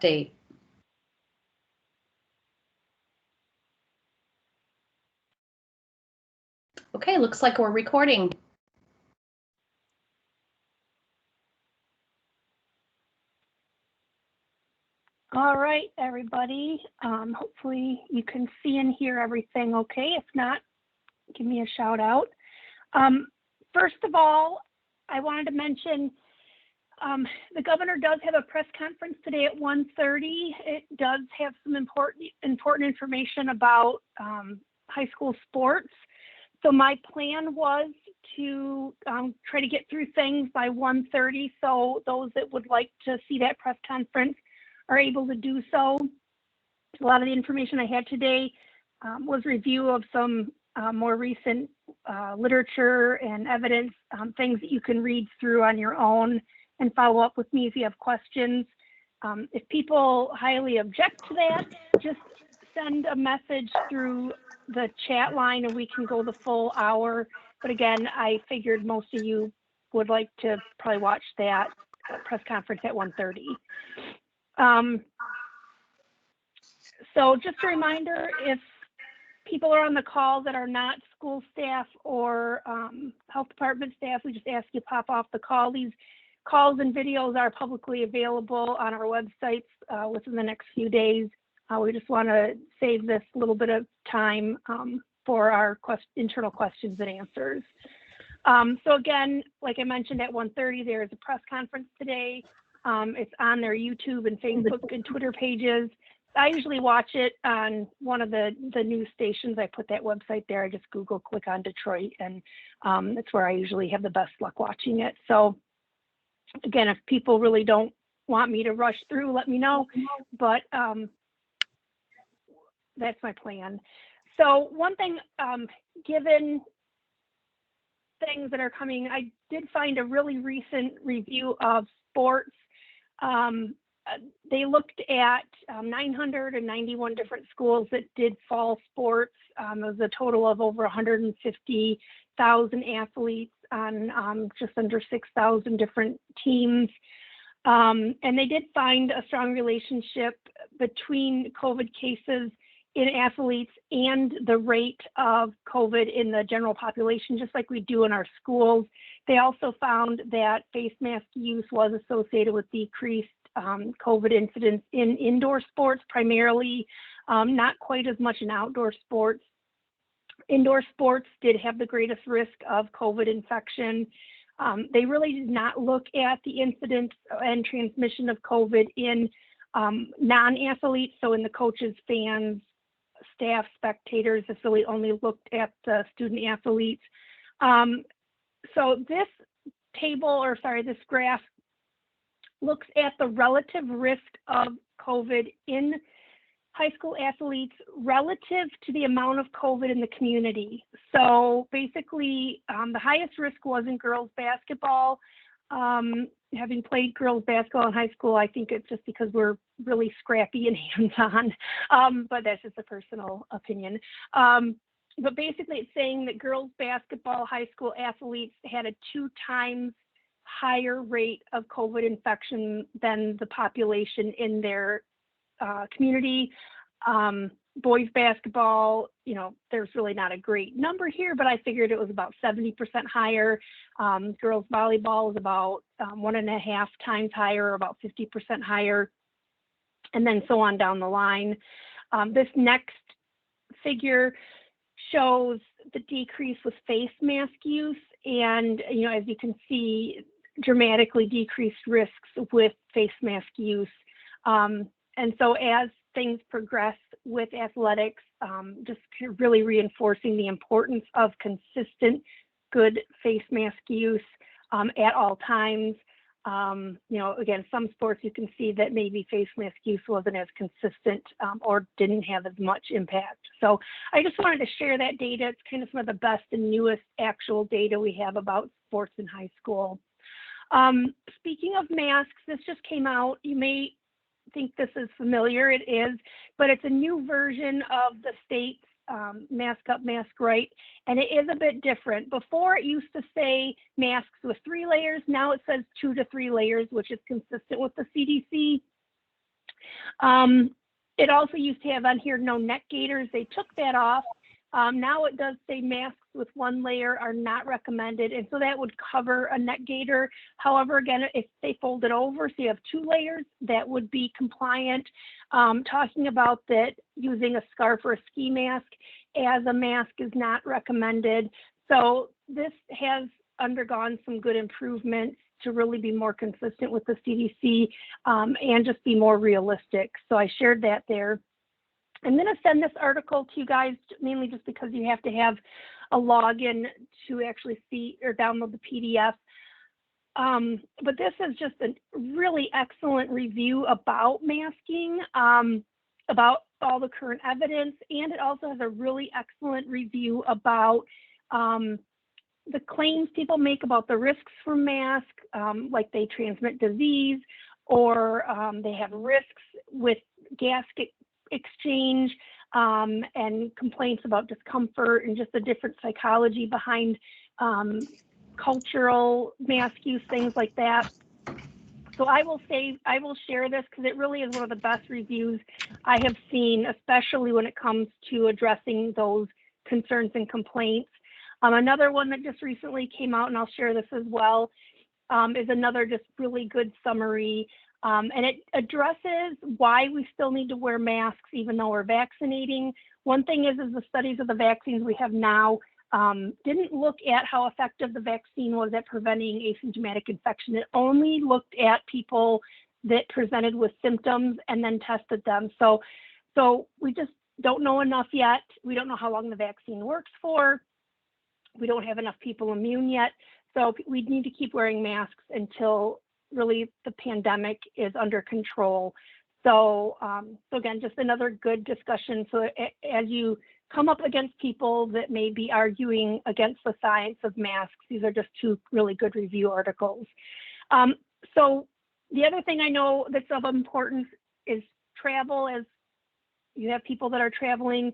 update. Okay, looks like we're recording. All right, everybody. Hopefully you can see and hear everything okay. If not, give me a shout out. First of all, I wanted to mention the governor does have a press conference today at 1:30. It does have some important information about high school sports. So my plan was to try to get through things by 1:30. So those that would like to see that press conference are able to do so. A lot of the information I had today was review of some more recent literature and evidence, things that you can read through on your own and follow up with me if you have questions. If people highly object to that, just send a message through the chat line and we can go the full hour. But again, I figured most of you would like to probably watch that press conference at 1:30. So just a reminder, if people are on the call that are not school staff or health department staff, we just ask you pop off the call. These calls and videos are publicly available on our websites within the next few days. We just want to save this little bit of time for our internal questions and answers. So again, like I mentioned at 1:30, there is a press conference today. It's on their YouTube and Facebook and Twitter pages. I usually watch it on one of the news stations. I put that website there. I just Google, click on Detroit, and that's where I usually have the best luck watching it. So again, if people really don't want me to rush through, let me know. But that's my plan. So one thing, given things that are coming, I did find a really recent review of sports. They looked at 991 different schools that did fall sports. It was a total of over 150,000 athletes on just under 6,000 different teams. And they did find a strong relationship between COVID cases in athletes and the rate of COVID in the general population, just like we do in our schools. They also found that face mask use was associated with decreased COVID incidence in indoor sports, primarily, not quite as much in outdoor sports. Indoor sports did have the greatest risk of COVID infection. They really did not look at the incidence and transmission of COVID in non-athletes, so in the coaches, fans, staff, spectators. This really only looked at the student athletes. So this this graph looks at the relative risk of COVID in high school athletes relative to the amount of COVID in the community. So basically, the highest risk was in girls basketball. Having played girls basketball in high school, I think it's just because we're really scrappy and hands-on, but that's just a personal opinion. But basically it's saying that girls basketball high school athletes had a 2 times higher rate of COVID infection than the population in their community. Boys basketball, you know, there's really not a great number here, but I figured it was about 70% higher. Girls volleyball is about 1.5 times higher, or about 50% higher, and then so on down the line. This next figure shows the decrease with face mask use, and you know, as you can see, dramatically decreased risks with face mask use. And so as things progress with athletics, just really reinforcing the importance of consistent good face mask use at all times. You know, again, some sports you can see that maybe face mask use wasn't as consistent or didn't have as much impact. So I just wanted to share that data. It's kind of some of the best and newest actual data we have about sports in high school. Speaking of masks, this just came out. You may think this is familiar. It is, but it's a new version of the state's Mask Up, Mask Right, and it is a bit different. Before it used to say masks with 3 layers. Now it says 2 to 3 layers, which is consistent with the CDC. It also used to have on here no neck gaiters. They took that off. Now it does say masks with one layer are not recommended, and so that would cover a neck gaiter. However, again, if they fold it over, so you have 2 layers, that would be compliant. Talking about that using a scarf or a ski mask as a mask is not recommended. So this has undergone some good improvements to really be more consistent with the CDC and just be more realistic. So I shared that there. I'm going to send this article to you guys mainly just because you have to have a login to actually see or download the PDF. But this is just a really excellent review about masking, about all the current evidence, and it also has a really excellent review about the claims people make about the risks from masks, like they transmit disease or they have risks with gas exchange and complaints about discomfort and just the different psychology behind cultural mask use, things like that. So I will share this because it really is one of the best reviews I have seen, especially when it comes to addressing those concerns and complaints. Another one that just recently came out, and I'll share this as well, is another just really good summary. And it addresses why we still need to wear masks even though we're vaccinating. One thing is the studies of the vaccines we have now didn't look at how effective the vaccine was at preventing asymptomatic infection. It only looked at people that presented with symptoms and then tested them. So we just don't know enough yet. We don't know how long the vaccine works for. We don't have enough people immune yet. So we need to keep wearing masks until really the pandemic is under control. So again, just another good discussion. So as you come up against people that may be arguing against the science of masks, these are just 2 really good review articles. So the other thing I know that's of importance is travel. As you have people that are traveling,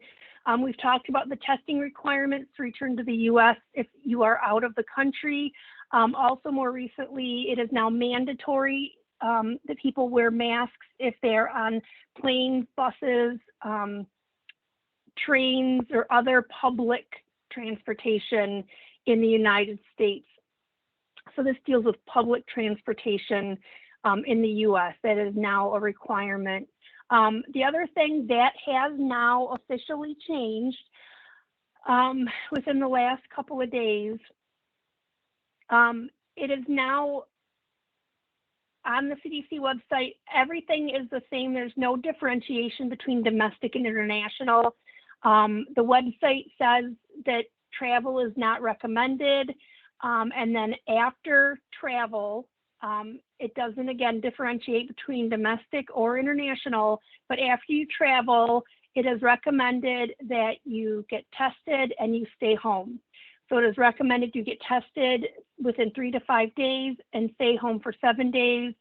we've talked about the testing requirements to return to the US if you are out of the country. Also, more recently, it is now mandatory that people wear masks if they're on planes, buses, trains, or other public transportation in the United States. So this deals with public transportation in the US. That is now a requirement. The other thing that has now officially changed within the last couple of days, it is now on the CDC website, everything is the same. There's no differentiation between domestic and international. The website says that travel is not recommended. And then after travel, it doesn't, again, differentiate between domestic or international, but after you travel, it is recommended that you get tested and you stay home. So it is recommended you get tested within 3 to 5 days and stay home for 7 days.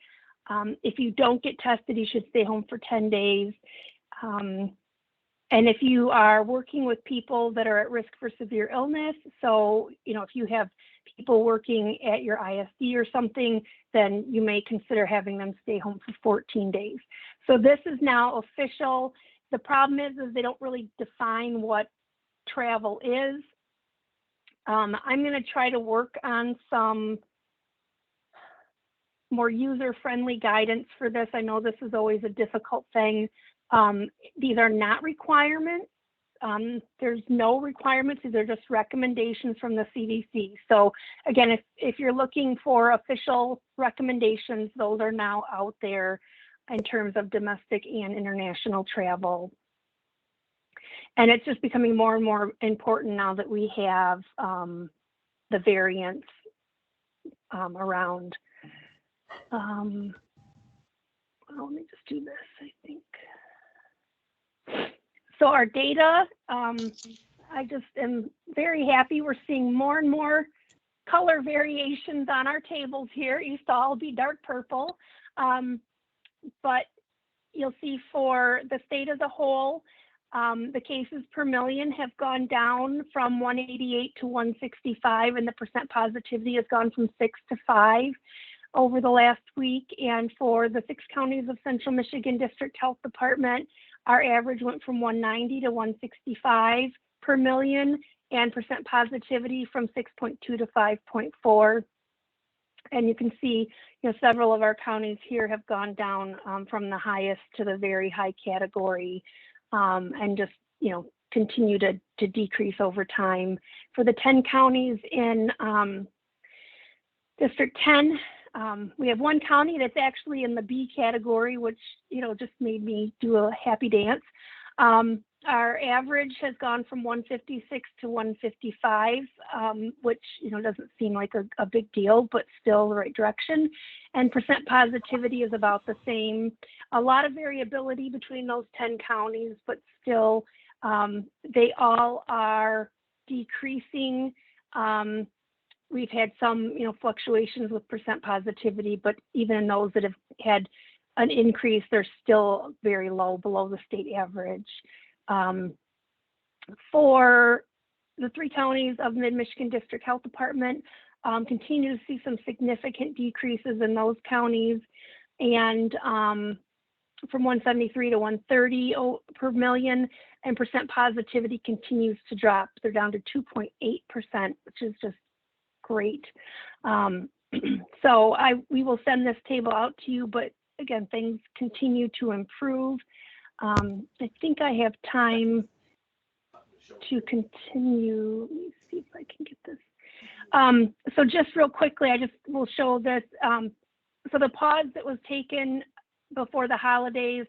If you don't get tested, you should stay home for 10 days. And if you are working with people that are at risk for severe illness, so, if you have people working at your ISD or something, then you may consider having them stay home for 14 days. So this is now official. The problem is they don't really define what travel is. I'm going to try to work on some more user-friendly guidance for this. I know this is always a difficult thing. These are not requirements. There's no requirements. These are just recommendations from the CDC. So again, if you're looking for official recommendations, those are now out there in terms of domestic and international travel. And it's just becoming more and more important now that we have the variants around. Well, let me just do this, I think. So our data, I just am very happy. We're seeing more and more color variations on our tables here. It used to all be dark purple, but you'll see for the state as a whole, the cases per million have gone down from 188 to 165, and the percent positivity has gone from 6 to 5. over the last week. And for the 6 counties of Central Michigan District Health Department, our average went from 190 to 165 per million, and percent positivity from 6.2 to 5.4. And you can see, several of our counties here have gone down from the highest to the very high category, and just, continue to decrease over time. For the 10 counties in District 10, we have 1 county that's actually in the B category, which, just made me do a happy dance. Our average has gone from 156 to 155, which, doesn't seem like a big deal, but still the right direction. And percent positivity is about the same. A lot of variability between those 10 counties, but still, they all are decreasing. We've had some, fluctuations with percent positivity, but even in those that have had an increase, they're still very low, below the state average. For the 3 counties of Mid-Michigan District Health Department, continue to see some significant decreases in those counties, and from 173 to 130 per million, and percent positivity continues to drop. They're down to 2.8%, which is just great. So we will send this table out to you, but again, things continue to improve. I think I have time to continue. Let me see if I can get this. So just real quickly, I just will show this. So the pause that was taken before the holidays,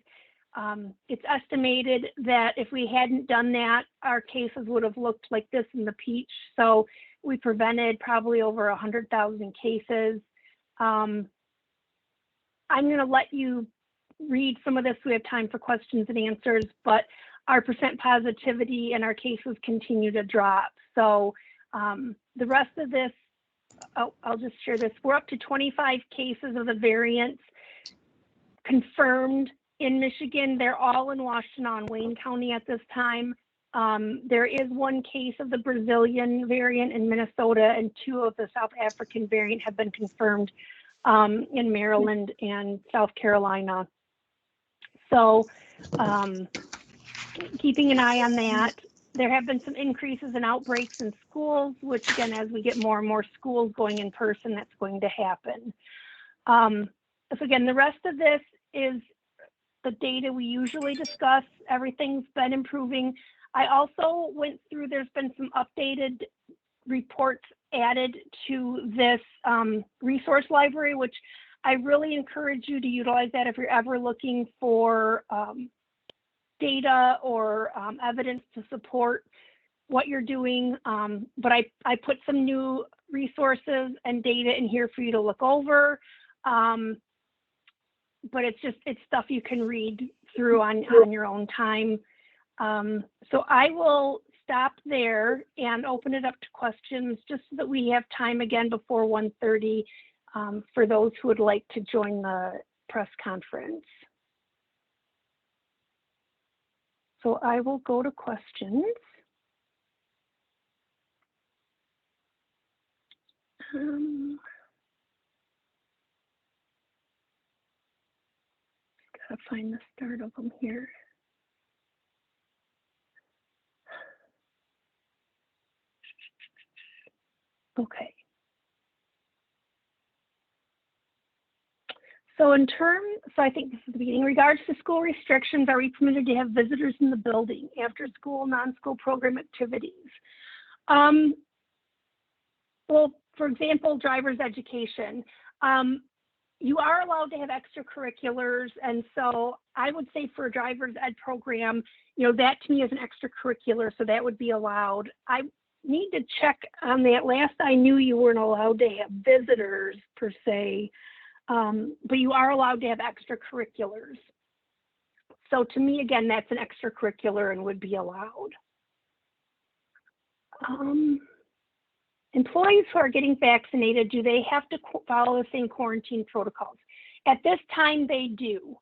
it's estimated that if we hadn't done that, our cases would have looked like this in the peach. So we prevented probably over 100,000 cases. I'm going to let you read some of this. We have time for questions and answers, but our percent positivity and our cases continue to drop. So the rest of this, I'll just share this. We're up to 25 cases of the variants confirmed in Michigan. They're all in Washtenaw and Wayne County at this time. There is 1 case of the Brazilian variant in Minnesota, and 2 of the South African variant have been confirmed in Maryland and South Carolina. So keeping an eye on that. There have been some increases in outbreaks in schools, which again, as we get more and more schools going in person, that's going to happen. So again, the rest of this is the data we usually discuss. Everything's been improving. I also went through, there's been some updated reports added to this resource library, which I really encourage you to utilize that if you're ever looking for data or evidence to support what you're doing. But I put some new resources and data in here for you to look over. But it's stuff you can read through on your own time. So I will stop there and open it up to questions, just so that we have time again before 1:30 for those who would like to join the press conference. So I will go to questions. Gotta find the start of them here. Okay. So I think this is the beginning. In regards to school restrictions, are we permitted to have visitors in the building after school, non-school program activities? Well, for example, driver's education. You are allowed to have extracurriculars. And so I would say for a driver's ed program, that to me is an extracurricular, so that would be allowed. I need to check on that. Last I knew, you weren't allowed to have visitors per se. But you are allowed to have extracurriculars. So to me, again, that's an extracurricular and would be allowed. Employees who are getting vaccinated, do they have to follow the same quarantine protocols? At this time, they do.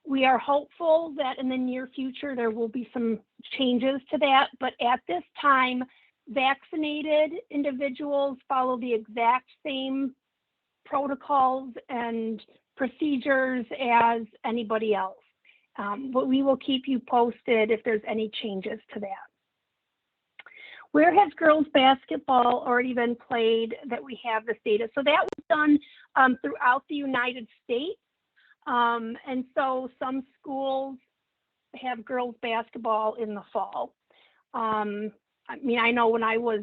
We are hopeful that in the near future, there will be some changes to that. But at this time, vaccinated individuals follow the exact same protocols and procedures as anybody else. But we will keep you posted if there's any changes to that. Where has girls basketball already been played that we have this data? So that was done throughout the United States. And so some schools have girls basketball in the fall. I mean, I know when I was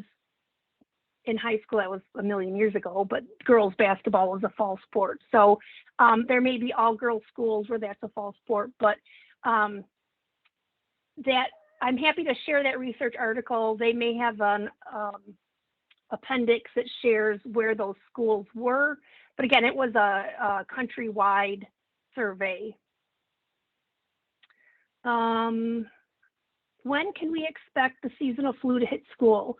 in high school, that was a million years ago, but girls basketball was a fall sport. So there may be all girls schools where that's a fall sport, but that I'm happy to share that research article. They may have an appendix that shares where those schools were. But again, it was a countrywide survey. When can we expect the seasonal flu to hit school?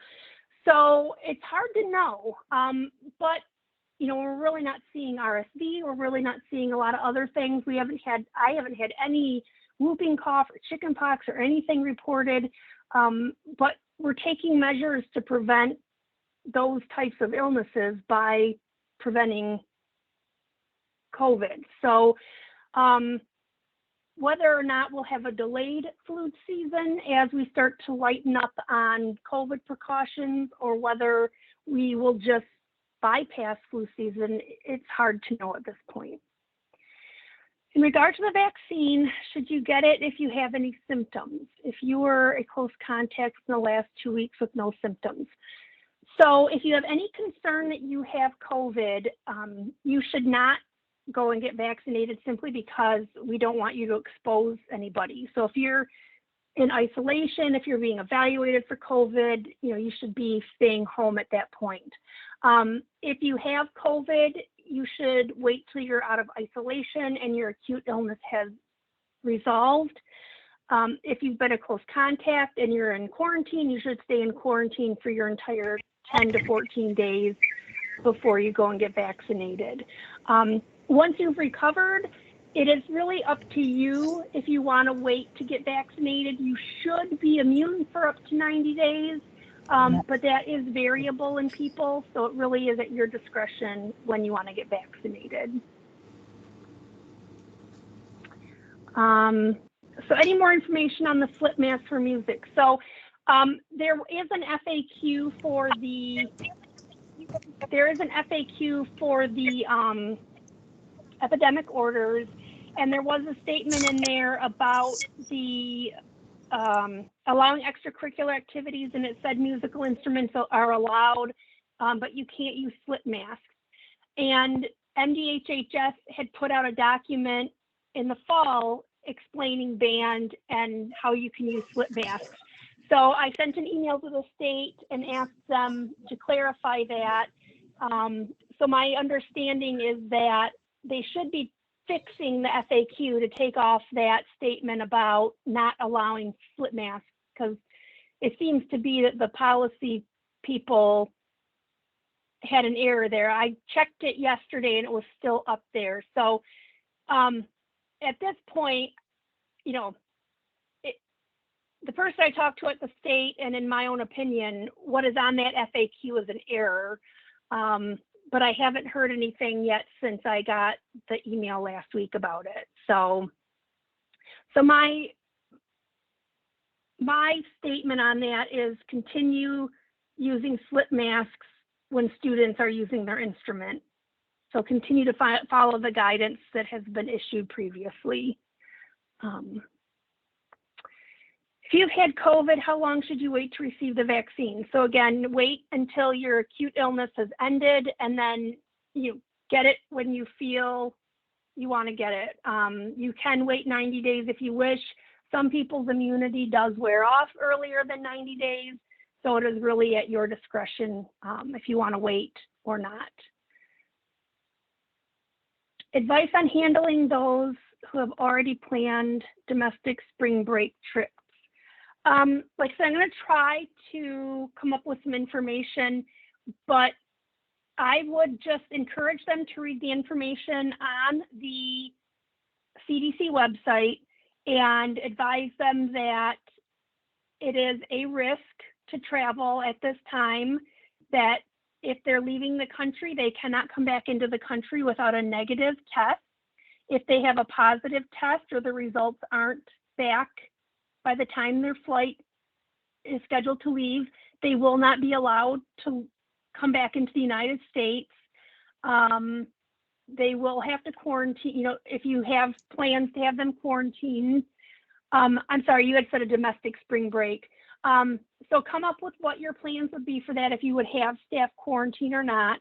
So it's hard to know, but you know, we're really not seeing RSV. We're really not seeing a lot of other things. I haven't had any whooping cough or chickenpox or anything reported, but we're taking measures to prevent those types of illnesses by preventing COVID. So whether or not we'll have a delayed flu season as we start to lighten up on COVID precautions, or whether we will just bypass flu season, it's hard to know at this point. In regard to the vaccine, should you get it if you have any symptoms? If you were a close contact in the last 2 weeks with no symptoms. So if you have any concern that you have COVID, you should not go and get vaccinated simply because we don't want you to expose anybody. So if you're in isolation, if you're being evaluated for COVID, you know, you should be staying home at that point. If you have COVID, you should wait till you're out of isolation and your acute illness has resolved. If you've been a close contact and you're in quarantine, you should stay in quarantine for your entire 10 to 14 days before you go and get vaccinated. Once you've recovered, it is really up to you if you want to wait to get vaccinated. You should be immune for up to 90 days, but that is variable in people, so it really is at your discretion when you want to get vaccinated. So any more information on the slip mask for music? So there is an FAQ for the epidemic orders, and there was a statement in there about the allowing extracurricular activities, and it said musical instruments are allowed, but you can't use slip masks. And MDHHS had put out a document in the fall explaining band and how you can use slip masks. So I sent an email to the state and asked them to clarify that. So my understanding is that they should be fixing the FAQ to take off that statement about not allowing slip masks, because it seems to be that the policy people had an error there. I checked it yesterday and it was still up there. So at this point, you know, the person I talked to at the state, and in my own opinion, what is on that FAQ is an error. But I haven't heard anything yet since I got the email last week about it. So my statement on that is continue using slip masks when students are using their instrument. So continue to follow the guidance that has been issued previously. If you've had COVID, how long should you wait to receive the vaccine? So again, wait until your acute illness has ended, and then you get it when you feel you want to get it. You can wait 90 days if you wish. Some people's immunity does wear off earlier than 90 days. So it is really at your discretion if you want to wait or not. Advice on handling those who have already planned domestic spring break trips. Like I said, I'm going to try to come up with some information, but I would just encourage them to read the information on the CDC website and advise them that it is a risk to travel at this time, that if they're leaving the country, they cannot come back into the country without a negative test. If they have a positive test or the results aren't back by the time their flight is scheduled to leave, they will not be allowed to come back into the United States. They will have to quarantine, you know, if you have plans to have them quarantined. I'm sorry, you had said a domestic spring break. So come up with what your plans would be for that, if you would have staff quarantine or not,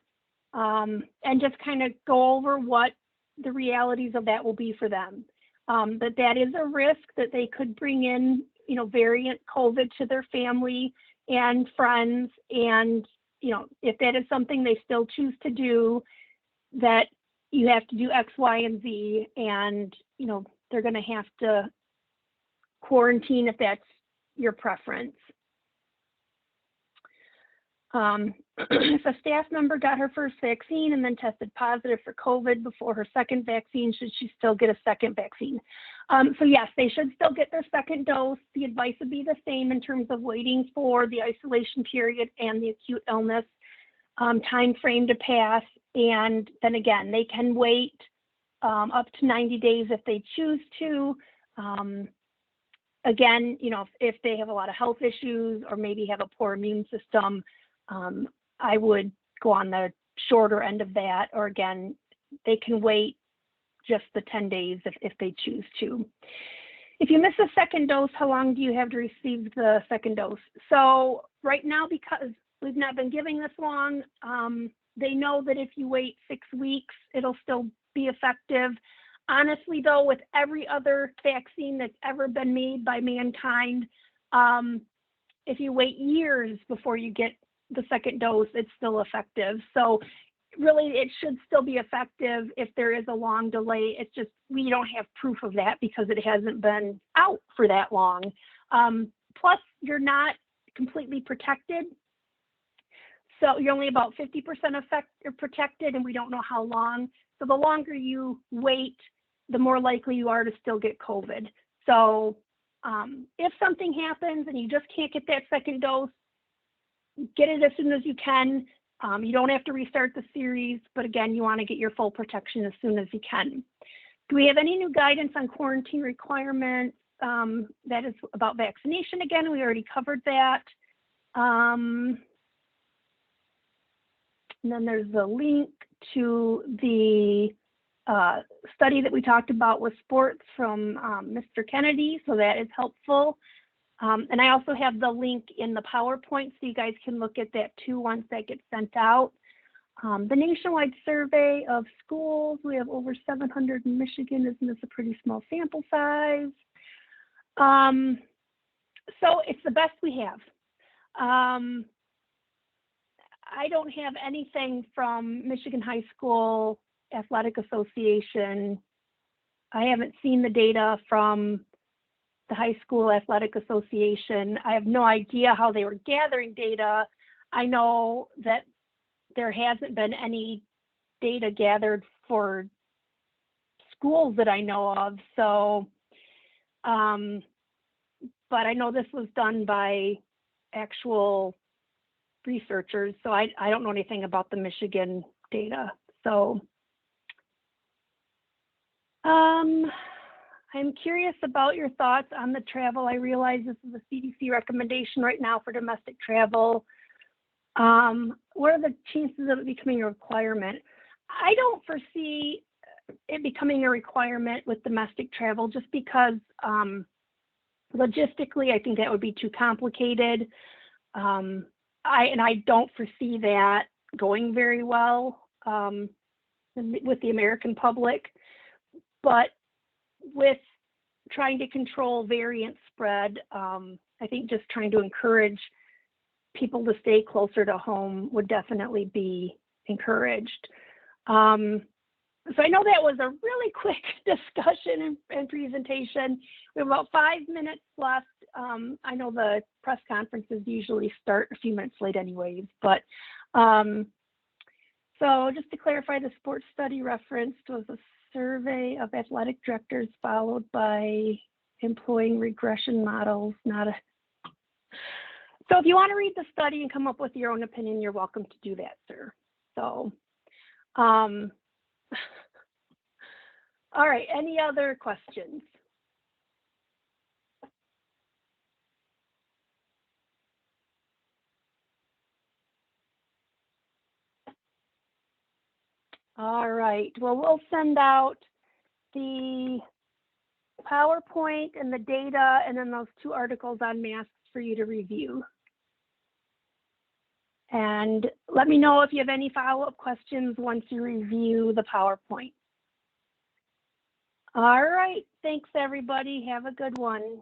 and just kind of go over what the realities of that will be for them. That is a risk that they could bring in, you know, variant COVID to their family and friends. And, you know, if that is something they still choose to do, that you have to do X, Y, and Z, and, you know, they're going to have to quarantine if that's your preference. If a staff member got her first vaccine and then tested positive for COVID before her second vaccine, should she still get a second vaccine? So yes, they should still get their second dose. The advice would be the same in terms of waiting for the isolation period and the acute illness time frame to pass. And then again, they can wait up to 90 days if they choose to. Again, you know, if they have a lot of health issues or maybe have a poor immune system, I would go on the shorter end of that, or again, they can wait just the 10 days if they choose to. If you miss a second dose, how long do you have to receive the second dose? So right now, because we've not been giving this long, they know that if you wait 6 weeks, it'll still be effective. Honestly, though, with every other vaccine that's ever been made by mankind, if you wait years before you get the second dose, it's still effective. So really, it should still be effective if there is a long delay. It's just we don't have proof of that because it hasn't been out for that long. Plus, you're not completely protected. So you're only about 50% protected, and we don't know how long. So the longer you wait, the more likely you are to still get COVID. So if something happens and you just can't get that second dose, get it as soon as you can. You don't have to restart the series, but again, you want to get your full protection as soon as you can. Do we have any new guidance on quarantine requirements? That is about vaccination again. We already covered that. And then there's the link to the study that we talked about with sports from Mr. Kennedy, so that is helpful. And I also have the link in the PowerPoint, so you guys can look at that too once that gets sent out. The nationwide survey of schools, we have over 700 in Michigan. Isn't this a pretty small sample size? So it's the best we have. I don't have anything from Michigan High School Athletic Association. I haven't seen the data from the High School Athletic Association. I have no idea how they were gathering data. I know that there hasn't been any data gathered for schools that I know of. So, but I know this was done by actual researchers. So I don't know anything about the Michigan data. So I'm curious about your thoughts on the travel. I realize this is a CDC recommendation right now for domestic travel. What are the chances of it becoming a requirement? I don't foresee it becoming a requirement with domestic travel just because logistically, I think that would be too complicated. I don't foresee that going very well with the American public. But with trying to control variant spread, I think just trying to encourage people to stay closer to home would definitely be encouraged. So I know that was a really quick discussion and presentation. We have about 5 minutes left. I know the press conferences usually start a few minutes late anyways, but so just to clarify, the sports study referenced was a survey of athletic directors followed by employing regression models, not a. So if you want to read the study and come up with your own opinion, you're welcome to do that, sir. So, all right, any other questions? All right, well, we'll send out the PowerPoint and the data and then those 2 articles on masks for you to review. And let me know if you have any follow-up questions once you review the PowerPoint. All right, thanks everybody. Have a good one.